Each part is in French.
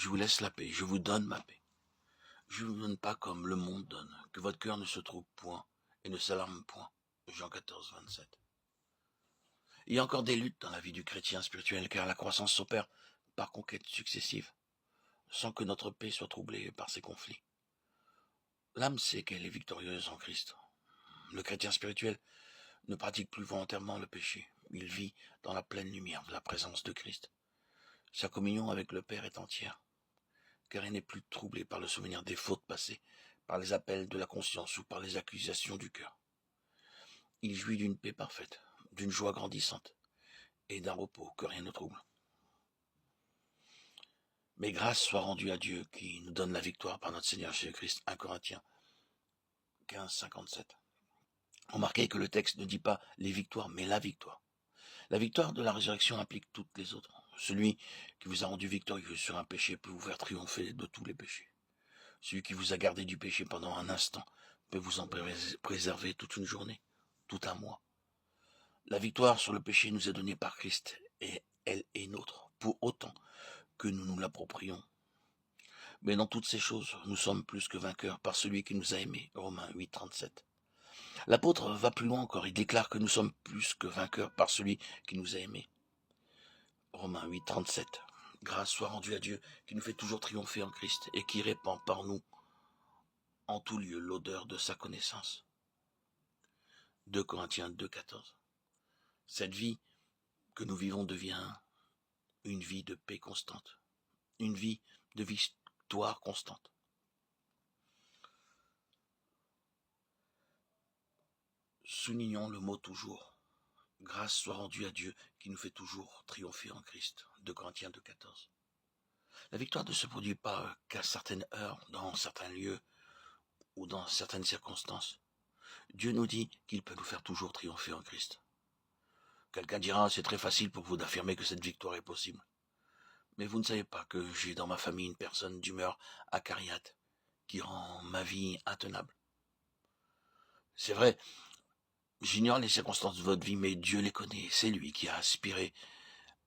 je vous laisse la paix, je vous donne ma paix. Je ne vous donne pas comme le monde donne, que votre cœur ne se trouble point et ne s'alarme point. Jean 14, 27. Il y a encore des luttes dans la vie du chrétien spirituel, car la croissance s'opère par conquêtes successives, sans que notre paix soit troublée par ces conflits. L'âme sait qu'elle est victorieuse en Christ. Le chrétien spirituel ne pratique plus volontairement le péché. Il vit dans la pleine lumière de la présence de Christ. Sa communion avec le Père est entière, car il n'est plus troublé par le souvenir des fautes passées, par les appels de la conscience ou par les accusations du cœur. Il jouit d'une paix parfaite, d'une joie grandissante et d'un repos que rien ne trouble. Mais grâce soit rendue à Dieu qui nous donne la victoire par notre Seigneur Jésus-Christ. 1 Corinthiens 15, 57. Remarquez que le texte ne dit pas les victoires, mais la victoire. La victoire de la résurrection implique toutes les autres. Celui qui vous a rendu victorieux sur un péché peut vous faire triompher de tous les péchés. Celui qui vous a gardé du péché pendant un instant peut vous en préserver toute une journée, tout un mois. La victoire sur le péché nous est donnée par Christ et elle est nôtre, pour autant que nous nous l'approprions. Mais dans toutes ces choses, nous sommes plus que vainqueurs par celui qui nous a aimés. Romains 8, 37. L'apôtre va plus loin encore, il déclare que nous sommes plus que vainqueurs par celui qui nous a aimés. Romains 8, 37. Grâce soit rendue à Dieu qui nous fait toujours triompher en Christ et qui répand par nous en tout lieu l'odeur de sa connaissance. 2 Corinthiens 2, 14. Cette vie que nous vivons devient une vie de paix constante, une vie de victoire constante. Soulignons le mot toujours. Grâce soit rendue à Dieu qui nous fait toujours triompher en Christ. 2 Corinthiens 2, 14. La victoire ne se produit pas qu'à certaines heures, dans certains lieux ou dans certaines circonstances. Dieu nous dit qu'il peut nous faire toujours triompher en Christ. Quelqu'un dira, c'est très facile pour vous d'affirmer que cette victoire est possible. Mais vous ne savez pas que j'ai dans ma famille une personne d'humeur acariâtre qui rend ma vie intenable. C'est vrai, j'ignore les circonstances de votre vie, mais Dieu les connaît. C'est lui qui a aspiré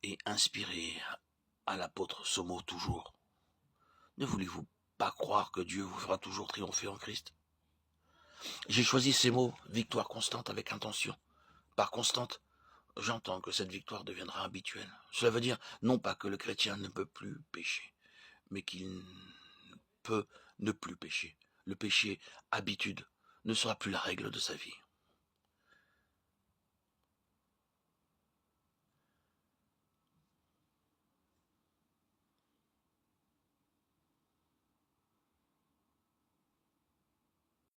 et inspiré à l'apôtre ce mot toujours. Ne voulez-vous pas croire que Dieu vous fera toujours triompher en Christ? J'ai choisi ces mots, victoire constante, avec intention. Par constante, j'entends que cette victoire deviendra habituelle. Cela veut dire non pas que le chrétien ne peut plus pécher, mais qu'il peut ne plus pécher. Le péché, habitude, ne sera plus la règle de sa vie.